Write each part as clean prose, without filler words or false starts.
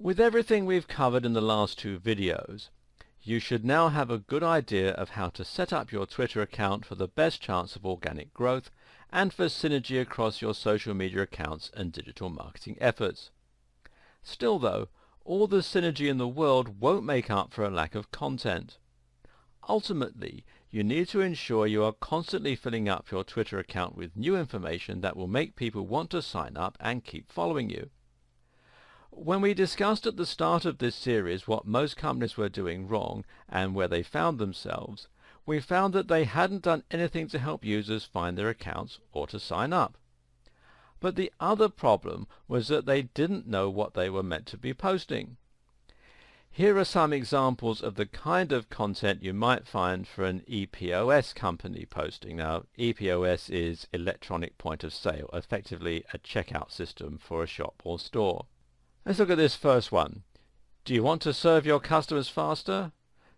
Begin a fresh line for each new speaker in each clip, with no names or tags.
With everything we've covered in the last two videos, you should now have a good idea of how to set up your Twitter account for the best chance of organic growth and for synergy across your social media accounts and digital marketing efforts. Still though, all the synergy in the world won't make up for a lack of content. Ultimately, you need to ensure you are constantly filling up your Twitter account with new information that will make people want to sign up and keep following you. When we discussed at the start of this series what most companies were doing wrong and where they found themselves, we found that they hadn't done anything to help users find their accounts or to sign up. But the other problem was that they didn't know what they were meant to be posting. Here are some examples of the kind of content you might find for an EPOS company posting. Now, EPOS is electronic point of sale, effectively a checkout system for a shop or store. Let's look at this first one. Do you want to serve your customers faster?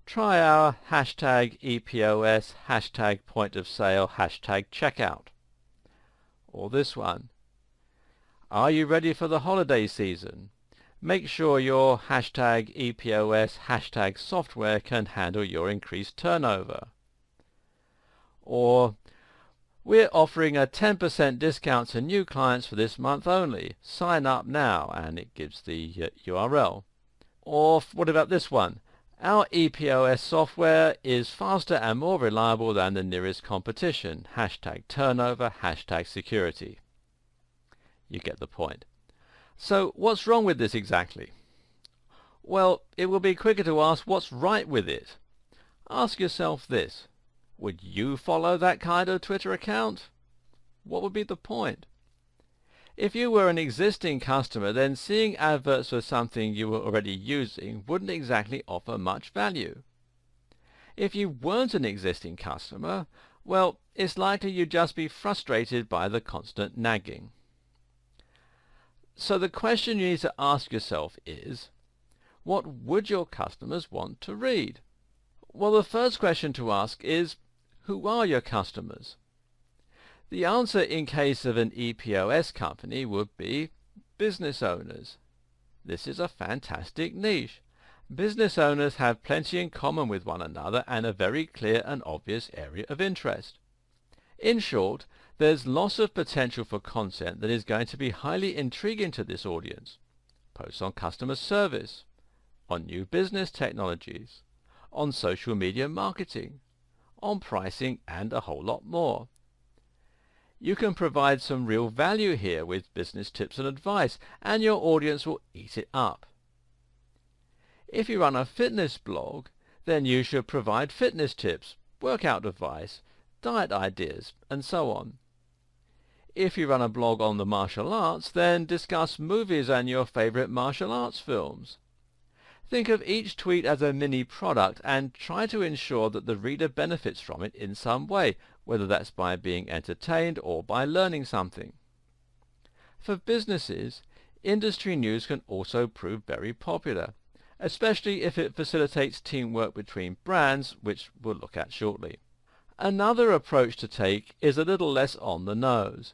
Try our hashtag EPOS, hashtag point of sale, hashtag checkout. Or this one. Are you ready for the holiday season? Make sure your hashtag EPOS, hashtag software can handle your increased turnover. Or, we're offering a 10% discount to new clients for this month only. Sign up now, and it gives the URL. Or what about this one? Our EPOS software is faster and more reliable than the nearest competition. Hashtag turnover, hashtag security. You get the point. So what's wrong with this exactly? Well, it will be quicker to ask what's right with it. Ask yourself this. Would you follow that kind of Twitter account? What would be the point? If you were an existing customer, then seeing adverts for something you were already using wouldn't exactly offer much value. If you weren't an existing customer, well, it's likely you'd just be frustrated by the constant nagging. So the question you need to ask yourself is, what would your customers want to read? Well, the first question to ask is, who are your customers? The answer in case of an EPOS company would be business owners. This is a fantastic niche. Business owners have plenty in common with one another and a very clear and obvious area of interest. In short, there's lots of potential for content that is going to be highly intriguing to this audience. Posts on customer service, on new business technologies, on social media marketing, on pricing, and a whole lot more. You can provide some real value here with business tips and advice, and your audience will eat it up. If you run a fitness blog, then you should provide fitness tips, workout advice, diet ideas, and so on. If you run a blog on the martial arts, then discuss movies and your favorite martial arts films. Think of each tweet as a mini product and try to ensure that the reader benefits from it in some way, whether that's by being entertained or by learning something. For businesses, industry news can also prove very popular, especially if it facilitates teamwork between brands, which we'll look at shortly. Another approach to take is a little less on the nose.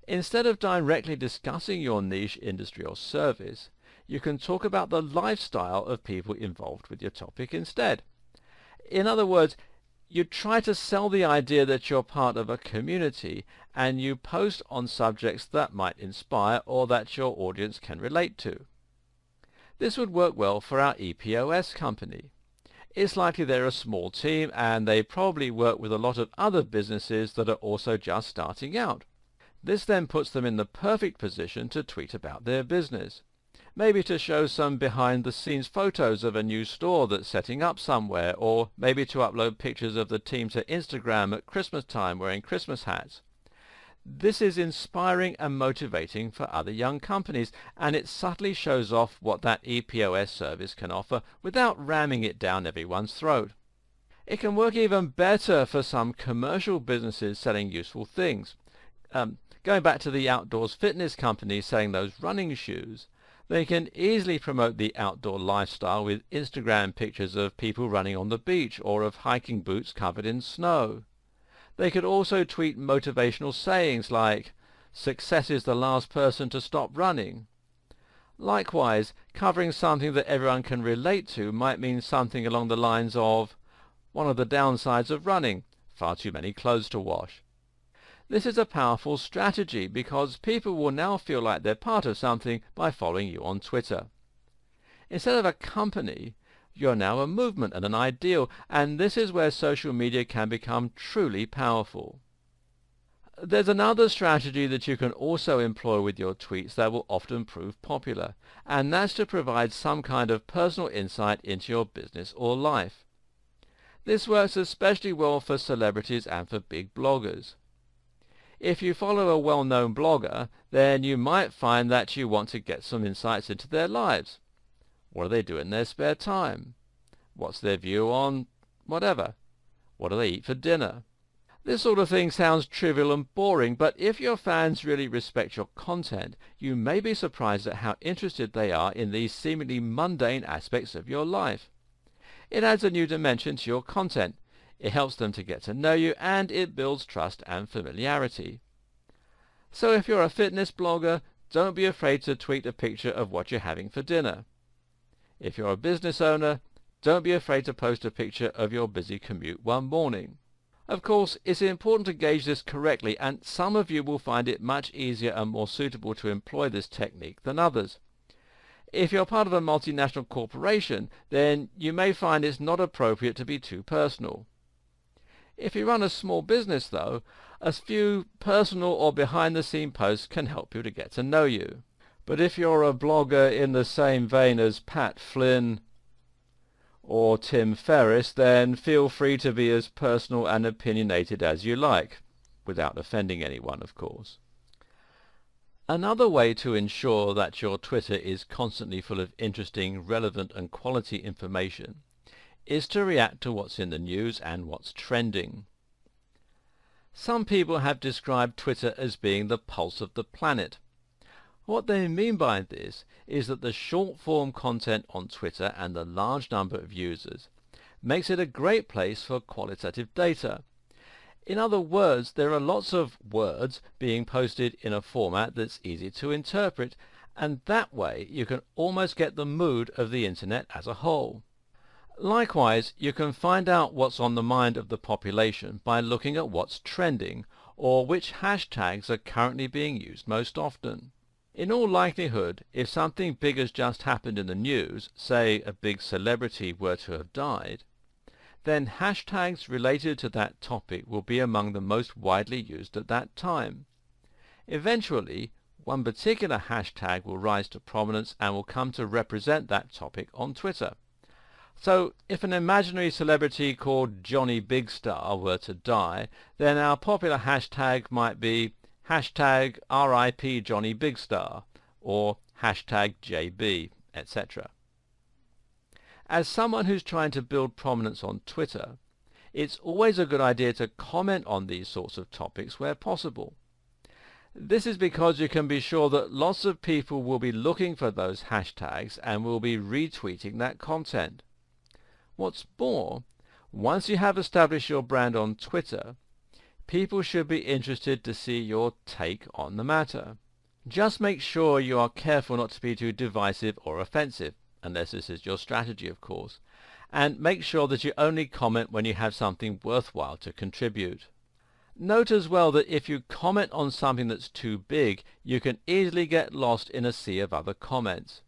Instead of directly discussing your niche industry or service, you can talk about the lifestyle of people involved with your topic instead. In other words, you try to sell the idea that you're part of a community and you post on subjects that might inspire or that your audience can relate to. This would work well for our EPOS company. It's likely they're a small team and they probably work with a lot of other businesses that are also just starting out. This then puts them in the perfect position to tweet about their business. Maybe to show some behind-the-scenes photos of a new store that's setting up somewhere, or maybe to upload pictures of the team to Instagram at Christmas time wearing Christmas hats. This is inspiring and motivating for other young companies, and it subtly shows off what that EPOS service can offer without ramming it down everyone's throat. It can work even better for some commercial businesses selling useful things. Going back to the outdoors fitness companies selling those running shoes, they can easily promote the outdoor lifestyle with Instagram pictures of people running on the beach or of hiking boots covered in snow. They could also tweet motivational sayings like, "Success is the last person to stop running." Likewise, covering something that everyone can relate to might mean something along the lines of, one of the downsides of running, far too many clothes to wash. This is a powerful strategy because people will now feel like they're part of something by following you on Twitter. Instead of a company, you're now a movement and an ideal, and this is where social media can become truly powerful. There's another strategy that you can also employ with your tweets that will often prove popular, and that's to provide some kind of personal insight into your business or life. This works especially well for celebrities and for big bloggers. If you follow a well-known blogger, then you might find that you want to get some insights into their lives. What do they do in their spare time? What's their view on whatever? What do they eat for dinner? This sort of thing sounds trivial and boring, but if your fans really respect your content, you may be surprised at how interested they are in these seemingly mundane aspects of your life. It adds a new dimension to your content. It helps them to get to know you, and it builds trust and familiarity. So if you're a fitness blogger, don't be afraid to tweet a picture of what you're having for dinner. If you're a business owner, don't be afraid to post a picture of your busy commute one morning. Of course, it's important to gauge this correctly, and some of you will find it much easier and more suitable to employ this technique than others. If you're part of a multinational corporation, then you may find it's not appropriate to be too personal. If you run a small business, though, a few personal or behind-the-scene posts can help you to get to know you. But if you're a blogger in the same vein as Pat Flynn or Tim Ferriss, then feel free to be as personal and opinionated as you like, without offending anyone, of course. Another way to ensure that your Twitter is constantly full of interesting, relevant and quality information is to react to what's in the news and what's trending. Some people have described Twitter as being the pulse of the planet. What they mean by this is that the short-form content on Twitter and the large number of users makes it a great place for qualitative data. In other words, there are lots of words being posted in a format that's easy to interpret, and that way you can almost get the mood of the internet as a whole. Likewise, you can find out what's on the mind of the population by looking at what's trending, or which hashtags are currently being used most often. In all likelihood, if something big has just happened in the news, say a big celebrity were to have died, then hashtags related to that topic will be among the most widely used at that time. Eventually, one particular hashtag will rise to prominence and will come to represent that topic on Twitter. So, if an imaginary celebrity called Johnny Big Star were to die, then our popular hashtag might be hashtag RIP Johnny Big Star, or hashtag JB, etc. As someone who's trying to build prominence on Twitter, it's always a good idea to comment on these sorts of topics where possible. This is because you can be sure that lots of people will be looking for those hashtags and will be retweeting that content. What's more, once you have established your brand on Twitter, people should be interested to see your take on the matter. Just make sure you are careful not to be too divisive or offensive, unless this is your strategy, of course, and make sure that you only comment when you have something worthwhile to contribute. Note as well that if you comment on something that's too big, you can easily get lost in a sea of other comments.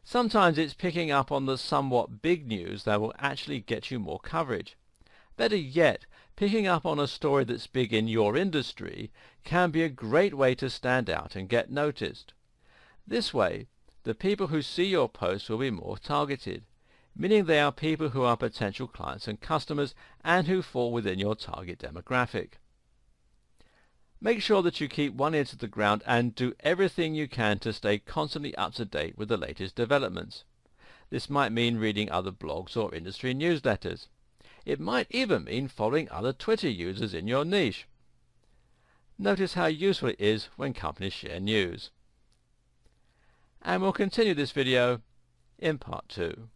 Sometimes it's picking up on the somewhat big news that will actually get you more coverage. Better yet, picking up on a story that's big in your industry can be a great way to stand out and get noticed. This way, the people who see your posts will be more targeted, meaning they are people who are potential clients and customers and who fall within your target demographic. Make sure that you keep one ear to the ground and do everything you can to stay constantly up to date with the latest developments. This might mean reading other blogs or industry newsletters. It might even mean following other Twitter users in your niche. Notice how useful it is when companies share news. And we'll continue this video in part 2.